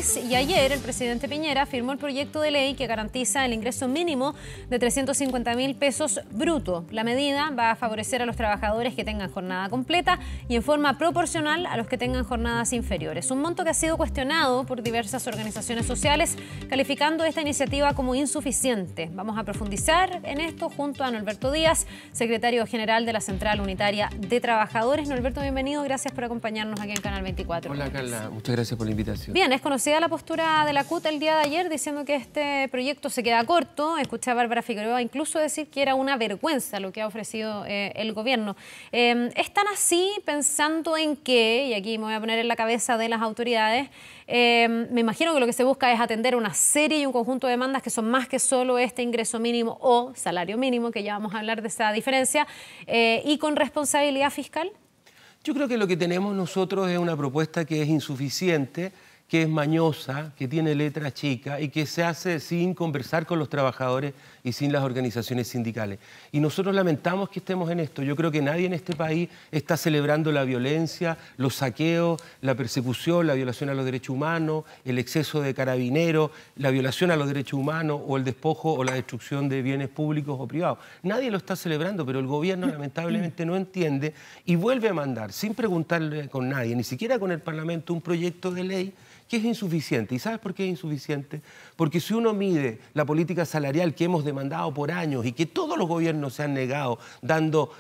país y ayer el presidente Piñera firmó el proyecto de ley que garantiza el ingreso mínimo de 350.000 pesos bruto. La medida va a favorecer a los trabajadores que tengan jornada completa y en forma proporcional a los que tengan jornadas inferiores. Un monto que ha sido cuestionado por diversas organizaciones sociales, calificando esta iniciativa como insuficiente. Vamos a profundizar en esto junto a Norberto Díaz, secretario general de la Central Unitaria de Trabajadores. Norberto, bienvenido, gracias por acompañarnos aquí en Canal 24. Hola Carla, muchas gracias por la invitación. Bien, es conocida la postura de la CUT el día de ayer diciendo que este proyecto se queda corto. Escuché a Bárbara Figueroa incluso decir que era una vergüenza lo que ha ofrecido el gobierno. ¿Están así pensando en qué? Y aquí me voy a poner en la cabeza de las autoridades. Me imagino que lo que se busca es atender una serie y un conjunto de demandas que son más que solo este ingreso mínimo o salario mínimo, que ya vamos a hablar de esa diferencia, y con responsabilidad fiscal. Yo creo que lo que tenemos nosotros es una propuesta que es insuficiente, que es mañosa, que tiene letra chica y que se hace sin conversar con los trabajadores y sin las organizaciones sindicales. Y nosotros lamentamos que estemos en esto. Yo creo que nadie en este país está celebrando la violencia, los saqueos, la persecución, la violación a los derechos humanos, el exceso de carabineros, la violación a los derechos humanos o el despojo o la destrucción de bienes públicos o privados. Nadie lo está celebrando, pero el gobierno lamentablemente no entiende y vuelve a mandar, sin preguntarle con nadie, ni siquiera con el Parlamento, un proyecto de ley que es insuficiente. ¿Y sabes por qué es insuficiente? Porque si uno mide la política salarial que hemos demandado por años y que todos los gobiernos se han negado, dando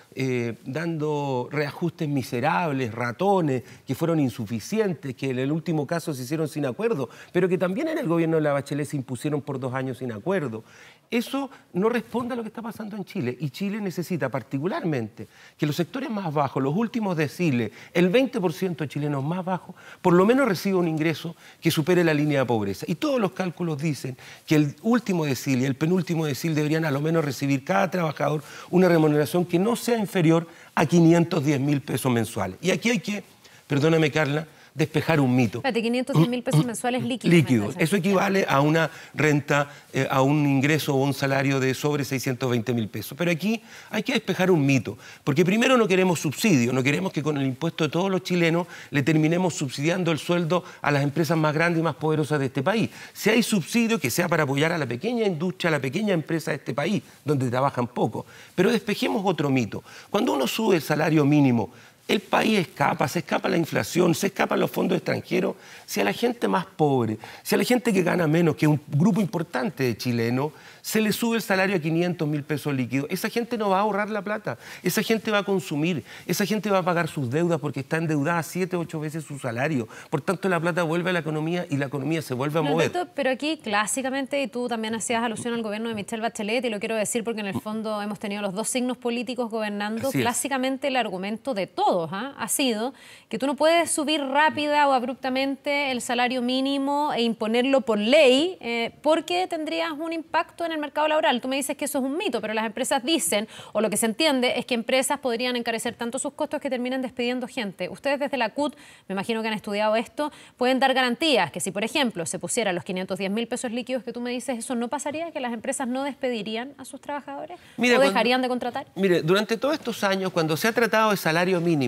reajustes miserables, ratones, que fueron insuficientes, que en el último caso se hicieron sin acuerdo, pero que también en el gobierno de la Bachelet se impusieron por 2 años sin acuerdo. Eso no responde a lo que está pasando en Chile. Y Chile necesita particularmente que los sectores más bajos, los últimos deciles, el 20% de chilenos más bajos, por lo menos reciba un ingreso que supere la línea de pobreza. Y todos los cálculos dicen que el último decil y el penúltimo decil deberían a lo menos recibir cada trabajador una remuneración que no sea inferior a 510.000 pesos mensuales. Y aquí hay que, perdóname Carla, despejar un mito. Espérate, 510.000 pesos mensuales líquidos. Líquidos. Eso equivale a una renta, a un ingreso o un salario de sobre 620.000 pesos. Pero aquí hay que despejar un mito. Porque primero no queremos subsidio, no queremos que con el impuesto de todos los chilenos le terminemos subsidiando el sueldo a las empresas más grandes y más poderosas de este país. Si hay subsidio, que sea para apoyar a la pequeña industria, a la pequeña empresa de este país, donde trabajan poco. Pero despejemos otro mito. Cuando uno sube el salario mínimo, el país escapa, se escapa la inflación, se escapan los fondos extranjeros. Si a la gente más pobre, si a la gente que gana menos, que es un grupo importante de chilenos, se le sube el salario a 500.000 pesos líquidos, esa gente no va a ahorrar la plata, esa gente va a consumir, esa gente va a pagar sus deudas porque está endeudada 7 o 8 veces su salario. Por tanto, la plata vuelve a la economía y la economía se vuelve a mover. Pero aquí, clásicamente, y tú también hacías alusión al gobierno de Michelle Bachelet, y lo quiero decir porque en el fondo hemos tenido los dos signos políticos gobernando, clásicamente el argumento de todos ha sido que tú no puedes subir rápida o abruptamente el salario mínimo e imponerlo por ley porque tendrías un impacto en el mercado laboral. Tú me dices que eso es un mito, pero las empresas dicen, o lo que se entiende es que empresas podrían encarecer tanto sus costos que terminen despidiendo gente. Ustedes desde la CUT, me imagino que han estudiado esto, pueden dar garantías que si, por ejemplo, se pusieran los 510.000 pesos líquidos que tú me dices, ¿eso no pasaría? ¿Que las empresas no despedirían a sus trabajadores? ¿O dejarían de contratar? Mire, durante todos estos años, cuando se ha tratado de salario mínimo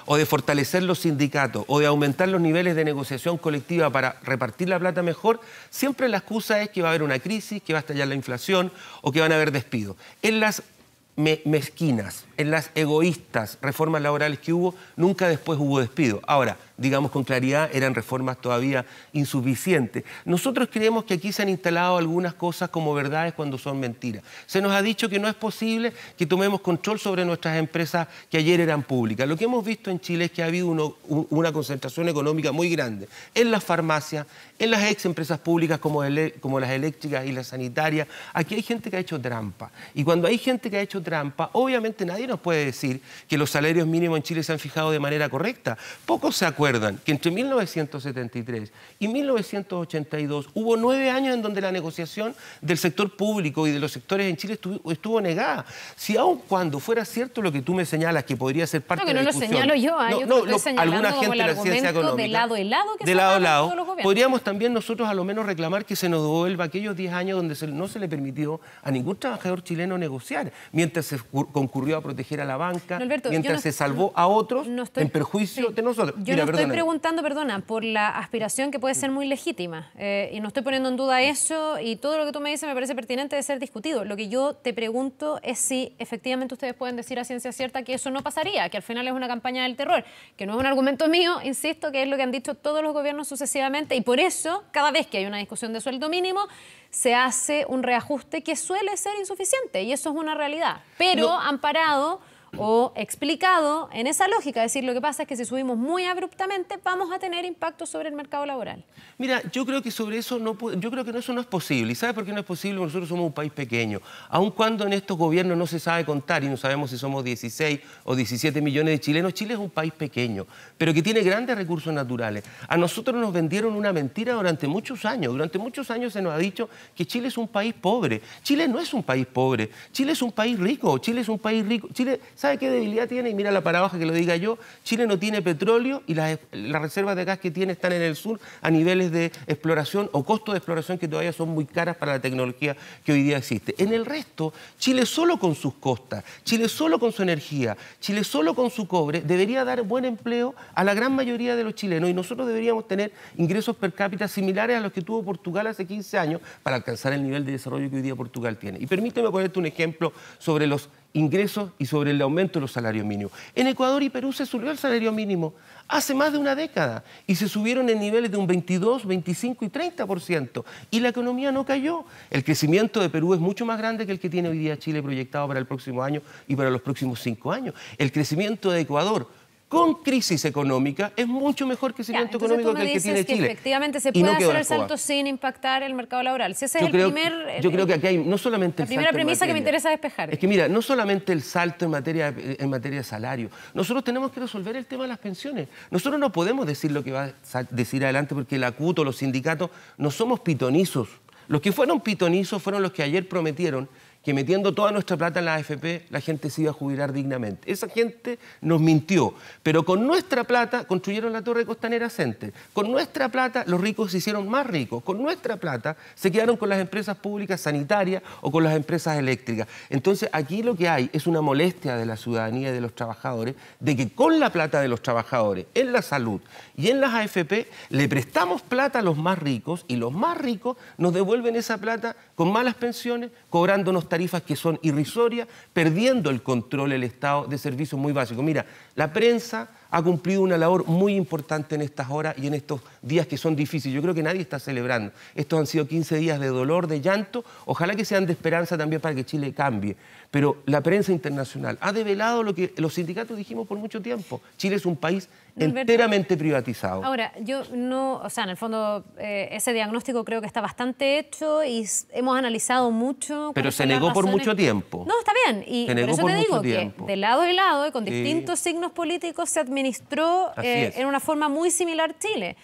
o de fortalecer los sindicatos o de aumentar los niveles de negociación colectiva para repartir la plata mejor, siempre la excusa es que va a haber una crisis, que va a estallar la inflación o que van a haber despidos. En las mezquinas, en las egoístas reformas laborales que hubo, nunca después hubo despido. Ahora, digamos con claridad, eran reformas todavía insuficientes. Nosotros creemos que aquí se han instalado algunas cosas como verdades cuando son mentiras. Se nos ha dicho que no es posible que tomemos control sobre nuestras empresas que ayer eran públicas. Lo que hemos visto en Chile es que ha habido una concentración económica muy grande en las farmacias, en las ex empresas públicas como las eléctricas y las sanitarias. Aquí hay gente que ha hecho trampa. Y cuando hay gente que ha hecho trampa, obviamente nadie nos puede decir que los salarios mínimos en Chile se han fijado de manera correcta. Pocos se acuerdan que entre 1973 y 1982 hubo 9 años en donde la negociación del sector público y de los sectores en Chile estuvo negada. Si aun cuando fuera cierto lo que tú me señalas, que podría ser parte de la discusión... No, que no lo señalo yo, yo estoy señalando alguna gente como el de la ciencia económica, de lado y lado que de lado a lado, todos los gobiernos. podríamos también nosotros a lo menos reclamar que se nos devuelva aquellos 10 años donde no se le permitió a ningún trabajador chileno negociar, mientras se concurrió a proteger a la banca, Alberto, mientras se salvó a otros en perjuicio de nosotros. Yo no estoy preguntando, perdona, por la aspiración que puede ser muy legítima. Y no estoy poniendo en duda eso, y todo lo que tú me dices me parece pertinente de ser discutido. Lo que yo te pregunto es si efectivamente ustedes pueden decir a ciencia cierta que eso no pasaría, que al final es una campaña del terror, que no es un argumento mío, insisto, que es lo que han dicho todos los gobiernos sucesivamente, y por eso, cada vez que hay una discusión de sueldo mínimo, se hace un reajuste que suele ser insuficiente, y eso es una realidad. Pero amparado o explicado en esa lógica, es decir, lo que pasa es que si subimos muy abruptamente vamos a tener impacto sobre el mercado laboral. Mira, yo creo que sobre eso yo creo que eso no es posible. ¿Y sabes por qué no es posible? Porque nosotros somos un país pequeño. Aun cuando en estos gobiernos no se sabe contar y no sabemos si somos 16 o 17 millones de chilenos, Chile es un país pequeño, pero que tiene grandes recursos naturales. A nosotros nos vendieron una mentira durante muchos años. Durante muchos años se nos ha dicho que Chile es un país pobre. Chile no es un país pobre. Chile es un país rico. Chile es un país rico. Chile, ¿sabe qué debilidad tiene? Y mira la paradoja que lo diga yo. Chile no tiene petróleo y las reservas de gas que tiene están en el sur a niveles de exploración o costos de exploración que todavía son muy caras para la tecnología que hoy día existe. En el resto, Chile solo con sus costas, Chile solo con su energía, Chile solo con su cobre, debería dar buen empleo a la gran mayoría de los chilenos, y nosotros deberíamos tener ingresos per cápita similares a los que tuvo Portugal hace 15 años para alcanzar el nivel de desarrollo que hoy día Portugal tiene. Y permíteme ponerte un ejemplo sobre los ingresos y sobre el aumento de los salarios mínimos. En Ecuador y Perú se subió el salario mínimo hace más de una década y se subieron en niveles de un 22, 25 y 30%. Y la economía no cayó. El crecimiento de Perú es mucho más grande que el que tiene hoy día Chile proyectado para el próximo año y para los próximos 5 años. El crecimiento de Ecuador con crisis económica es mucho mejor crecimiento económico que el que tiene Chile. Efectivamente se puede hacer el salto sin impactar el mercado laboral. Si ese es yo creo que aquí hay no solamente la primera premisa que me interesa despejar. Es que mira, no solamente el salto en materia de salario. Nosotros tenemos que resolver el tema de las pensiones. Nosotros no podemos decir lo que va a decir adelante porque la CUT o los sindicatos no somos pitonizos. Los que fueron pitonizos fueron los que ayer prometieron que metiendo toda nuestra plata en la AFP la gente se iba a jubilar dignamente. Esa gente nos mintió, pero con nuestra plata construyeron la Torre Costanera Center. Con nuestra plata los ricos se hicieron más ricos. Con nuestra plata se quedaron con las empresas públicas sanitarias o con las empresas eléctricas. Entonces aquí lo que hay es una molestia de la ciudadanía y de los trabajadores de que con la plata de los trabajadores en la salud y en las AFP le prestamos plata a los más ricos y los más ricos nos devuelven esa plata con malas pensiones, cobrándonos tarifas que son irrisorias, perdiendo el control el Estado de servicios muy básicos. Mira, la prensa ha cumplido una labor muy importante en estas horas y en estos días que son difíciles. Yo creo que nadie está celebrando. Estos han sido 15 días de dolor, de llanto. Ojalá que sean de esperanza también para que Chile cambie. Pero la prensa internacional ha develado lo que los sindicatos dijimos por mucho tiempo. Chile es un país enteramente privatizado. Ahora, yo no, o sea, en el fondo ese diagnóstico creo que está bastante hecho y hemos analizado mucho. Pero se negó por mucho tiempo. No, está bien. Y por eso te digo que de lado y lado, y con distintos signos políticos, se administró en una forma muy similar Chile.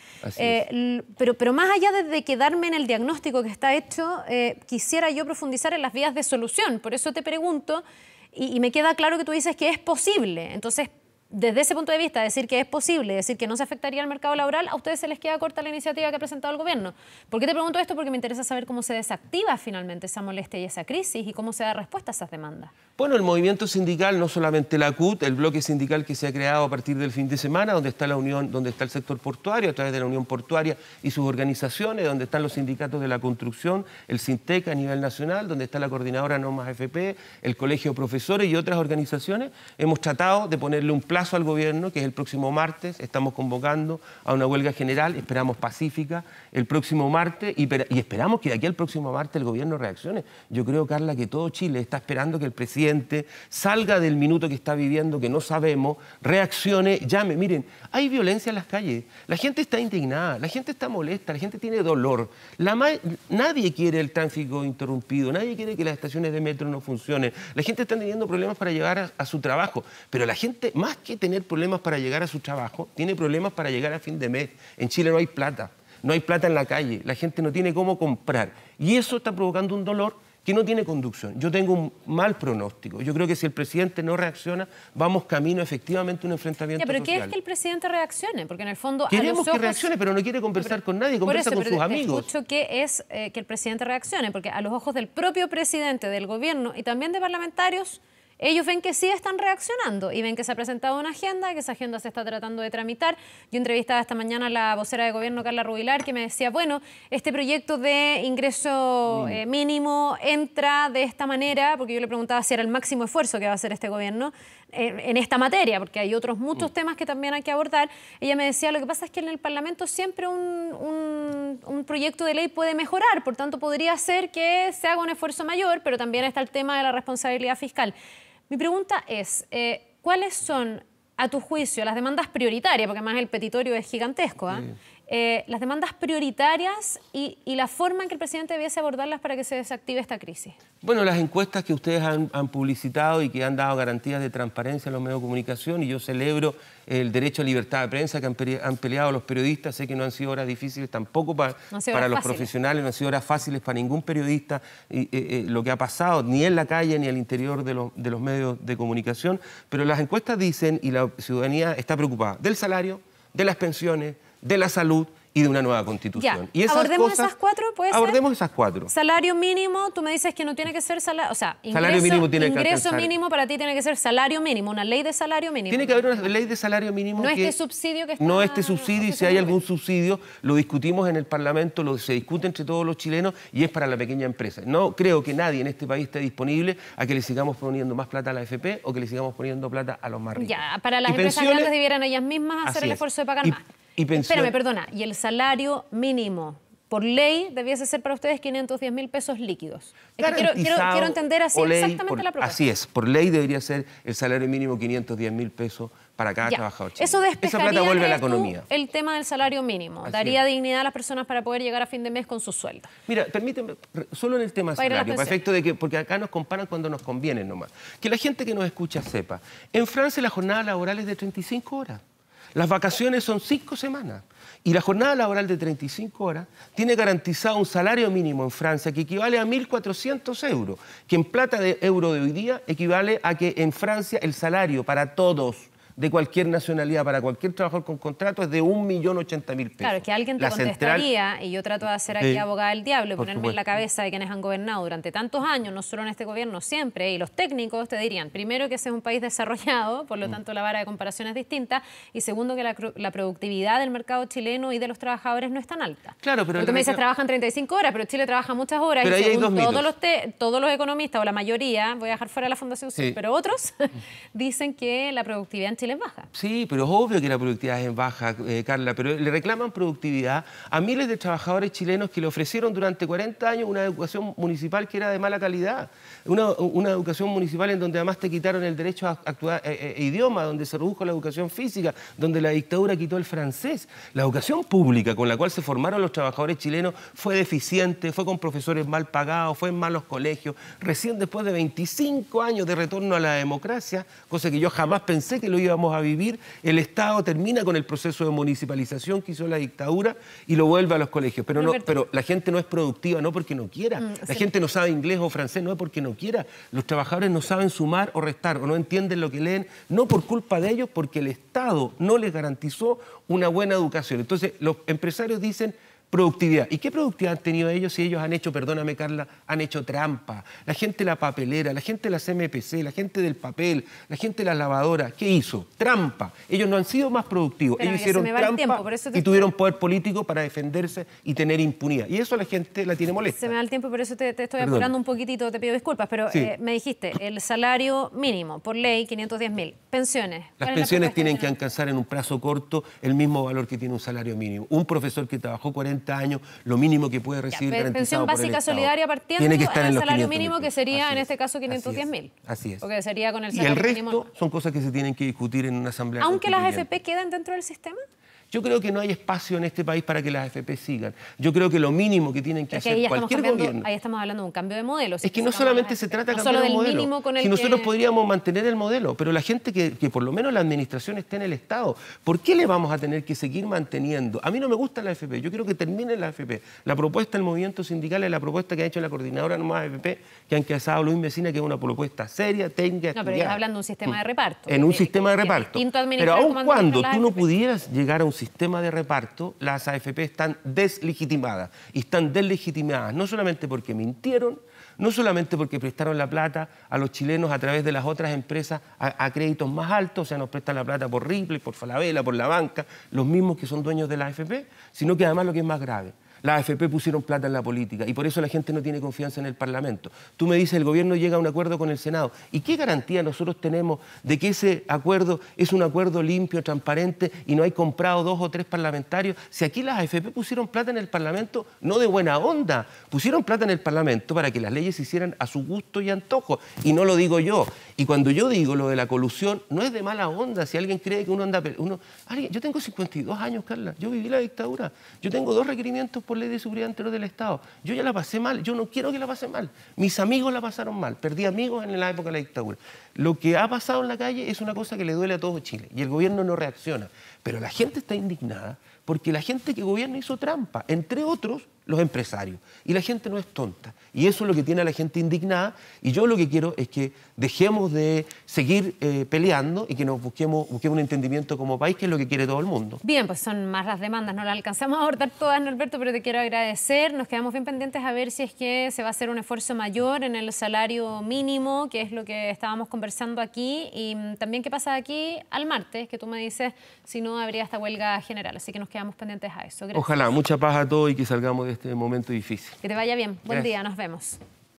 Pero más allá de quedarme en el diagnóstico que está hecho, quisiera yo profundizar en las vías de solución. Por eso te pregunto, y me queda claro que tú dices que es posible. Entonces, desde ese punto de vista, decir que es posible, decir que no se afectaría al mercado laboral, a ustedes se les queda corta la iniciativa que ha presentado el gobierno. ¿Por qué te pregunto esto? Porque me interesa saber cómo se desactiva finalmente esa molestia y esa crisis y cómo se da respuesta a esas demandas. Bueno, el movimiento sindical, no solamente la CUT, el bloque sindical que se ha creado a partir del fin de semana, donde está la Unión, donde está el sector portuario, a través de la Unión Portuaria y sus organizaciones, donde están los sindicatos de la construcción, el SINTEC a nivel nacional, donde está la coordinadora No Más AFP, el Colegio de Profesores y otras organizaciones, hemos tratado de ponerle un plazo al gobierno, que es el próximo martes. Estamos convocando a una huelga general, esperamos pacífica, el próximo martes, y esperamos que de aquí al próximo martes el gobierno reaccione. Yo creo, Carla, que todo Chile está esperando que el presidente salga del minuto que está viviendo, que no sabemos, reaccione, llame. Miren, hay violencia en las calles, la gente está indignada, la gente está molesta, la gente tiene dolor. Nadie quiere el tráfico interrumpido, nadie quiere que las estaciones de metro no funcionen. La gente está teniendo problemas para llegar a su trabajo, pero la gente, más que tener problemas para llegar a su trabajo, tiene problemas para llegar a fin de mes. En Chile no hay plata, no hay plata en la calle, la gente no tiene cómo comprar. Y eso está provocando un dolor que no tiene conducción. Yo tengo un mal pronóstico. Yo creo que si el presidente no reacciona, vamos camino efectivamente a un enfrentamiento social. ¿Pero qué es que el presidente reaccione? Porque en el fondo queremos que reaccione, pero no quiere conversar con nadie, conversa con sus amigos. Escucho que es que el presidente reaccione, porque a los ojos del propio presidente, del gobierno y también de parlamentarios, Ellos ven que sí están reaccionando y ven que se ha presentado una agenda, que esa agenda se está tratando de tramitar. Yo entrevistaba esta mañana a la vocera de gobierno, Carla Rubilar, que me decía, bueno, este proyecto de ingreso mínimo entra de esta manera, porque yo le preguntaba si era el máximo esfuerzo que va a hacer este gobierno en esta materia, porque hay otros muchos temas que también hay que abordar. Ella me decía, lo que pasa es que en el Parlamento siempre un proyecto de ley puede mejorar, por tanto podría ser que se haga un esfuerzo mayor, pero también está el tema de la responsabilidad fiscal. Mi pregunta es, ¿cuáles son, a tu juicio, las demandas prioritarias? Porque además el petitorio es gigantesco, las demandas prioritarias y la forma en que el presidente debiese abordarlas para que se desactive esta crisis. Bueno, las encuestas que ustedes han publicitado y que han dado garantías de transparencia a los medios de comunicación, y yo celebro el derecho a libertad de prensa que han peleado los periodistas. Sé que no han sido horas difíciles tampoco para los profesionales, no han sido horas fáciles para ningún periodista lo que ha pasado, ni en la calle ni al interior de los medios de comunicación. Pero las encuestas dicen, y la ciudadanía está preocupada, del salario, de las pensiones, de la salud y de una nueva Constitución. Ya. Y ¿Abordemos esas cuatro? ¿Puede ser? Abordemos esas cuatro. Salario mínimo, tú me dices que no tiene que ser salario, o sea, ingreso mínimo para ti tiene que ser salario mínimo, una ley de salario mínimo. Tiene que haber una ley de salario mínimo. No este subsidio que está... No este subsidio, y si hay algún subsidio, lo discutimos en el Parlamento, se discute entre todos los chilenos y es para la pequeña empresa. No creo que nadie en este país esté disponible a que le sigamos poniendo más plata a la AFP o que le sigamos poniendo plata a los más ricos. Ya, para las empresas grandes debieran ellas mismas hacer el esfuerzo de pagar más. Espérame, perdona, y el salario mínimo por ley debiese ser para ustedes 510.000 pesos líquidos. Quiero entender así exactamente la propuesta. Así es, por ley debería ser el salario mínimo 510.000 pesos para cada trabajador chileno. Eso despejaría, esa plata vuelve a la economía. El tema del salario mínimo. Daría dignidad a las personas para poder llegar a fin de mes con su sueldo. Mira, permíteme, solo en el tema salario, para efecto de que, porque acá nos comparan cuando nos conviene nomás. Que la gente que nos escucha sepa, en Francia la jornada laboral es de 35 horas. Las vacaciones son 5 semanas y la jornada laboral de 35 horas tiene garantizado un salario mínimo en Francia que equivale a 1.400 euros, que en plata de euro de hoy día equivale a que en Francia el salario para todos, de cualquier nacionalidad, para cualquier trabajador con contrato, es de 1.080.000 pesos. Claro, que alguien te contestaría, y yo trato de hacer aquí abogada del diablo y ponerme en la cabeza de quienes han gobernado durante tantos años, no solo en este gobierno, siempre, y los técnicos te dirían, primero, que ese es un país desarrollado, por lo tanto la vara de comparación es distinta, y segundo, que la productividad del mercado chileno y de los trabajadores no es tan alta. Claro, pero... Tú me dices, trabajan 35 horas, pero Chile trabaja muchas horas, pero y según todos los economistas, o la mayoría, voy a dejar fuera la Fundación Sur, pero otros, dicen que la productividad en Chile es baja. Sí, pero es obvio que la productividad es baja, Carla, pero le reclaman productividad a miles de trabajadores chilenos que le ofrecieron durante 40 años una educación municipal que era de mala calidad. Una educación municipal en donde además te quitaron el derecho a actuar idioma, donde se redujo la educación física, donde la dictadura quitó el francés. La educación pública con la cual se formaron los trabajadores chilenos fue deficiente, fue con profesores mal pagados, fue en malos colegios. Recién después de 25 años de retorno a la democracia, cosa que yo jamás pensé que lo íbamos a vivir, el Estado termina con el proceso de municipalización que hizo la dictadura y lo vuelve a los colegios. Pero la gente no es productiva, no porque no quiera. La gente no sabe inglés o francés, no es porque no quiera. Los trabajadores no saben sumar o restar o no entienden lo que leen, no por culpa de ellos, porque el Estado no les garantizó una buena educación. Entonces, los empresarios dicen productividad. ¿Y qué productividad han tenido ellos si ellos han hecho, perdóname Carla, han hecho trampa? La gente de la papelera, la gente de la CMPC, la gente del papel, la gente de la lavadora, ¿qué hizo? Trampa. Ellos no han sido más productivos. Pero ellos hicieron trampa y tuvieron poder político para defenderse y tener impunidad. Y eso la gente la tiene molesta. Se me da el tiempo, por eso te estoy apurando un poquitito, te pido disculpas, pero me dijiste, el salario mínimo por ley, 510.000. Pensiones. Las pensiones tienen que alcanzar en un plazo corto el mismo valor que tiene un salario mínimo. Un profesor que trabajó 40 años, lo mínimo que puede recibir garantizado por el pensión básica solidaria partiendo tiene que estar en el los salario mínimo, que sería en este caso 510.000. Así es. Porque sería con el salario mínimo. Y el mínimo, resto son cosas que se tienen que discutir en una asamblea. Aunque las AFP quedan dentro del sistema. Yo creo que no hay espacio en este país para que las AFP sigan. Yo creo que lo mínimo que tienen que hacer cualquier gobierno... Ahí estamos hablando de un cambio de modelo. Es que no solamente se trata de cambiar el modelo, si nosotros podríamos mantener el modelo, pero la gente que por lo menos la administración esté en el Estado, ¿por qué le vamos a tener que seguir manteniendo? A mí no me gusta la AFP, yo quiero que termine la AFP. La propuesta del movimiento sindical es la propuesta que ha hecho la coordinadora nomás AFP, que ha encabezado Luis Mesina, que es una propuesta seria, técnica, No, pero estás hablando de un sistema de reparto. En un sistema de reparto. Pero aun cuando tú no pudieras llegar a un sistema de reparto, las AFP están deslegitimadas. Y están deslegitimadas no solamente porque mintieron, no solamente porque prestaron la plata a los chilenos a través de las otras empresas a créditos más altos, o sea, nos prestan la plata por Ripley, por Falabella, por la banca, los mismos que son dueños de la AFP, sino que además lo que es más grave, las AFP pusieron plata en la política y por eso la gente no tiene confianza en el Parlamento. Tú me dices, el gobierno llega a un acuerdo con el Senado. ¿Y qué garantía nosotros tenemos de que ese acuerdo es un acuerdo limpio, transparente y no hay comprado 2 o 3 parlamentarios? Si aquí las AFP pusieron plata en el Parlamento, no de buena onda, pusieron plata en el Parlamento para que las leyes se hicieran a su gusto y antojo. Y no lo digo yo. Y cuando yo digo lo de la colusión, no es de mala onda. Si alguien cree que uno anda... Yo tengo 52 años, Carla. Yo viví la dictadura. Yo tengo 2 requerimientos por ley de seguridad interior del Estado. Yo ya la pasé mal, yo no quiero que la pase mal. Mis amigos la pasaron mal, perdí amigos en la época de la dictadura. Lo que ha pasado en la calle es una cosa que le duele a todo Chile y el gobierno no reacciona. Pero la gente está indignada porque la gente que gobierna hizo trampa, entre otros los empresarios. Y la gente no es tonta. Y eso es lo que tiene a la gente indignada. Y yo lo que quiero es que dejemos de seguir peleando y que nos busquemos un entendimiento como país, que es lo que quiere todo el mundo. Bien, pues son más las demandas, no las alcanzamos a abordar todas, Norberto, pero te quiero agradecer. Nos quedamos bien pendientes a ver si es que se va a hacer un esfuerzo mayor en el salario mínimo, que es lo que estábamos conversando aquí, y también qué pasa de aquí al martes, que tú me dices si no habría esta huelga general. Así que nos quedamos pendientes a eso. Gracias. Ojalá, mucha paz a todos y que salgamos de este momento difícil. Que te vaya bien. Buen día, nos vemos.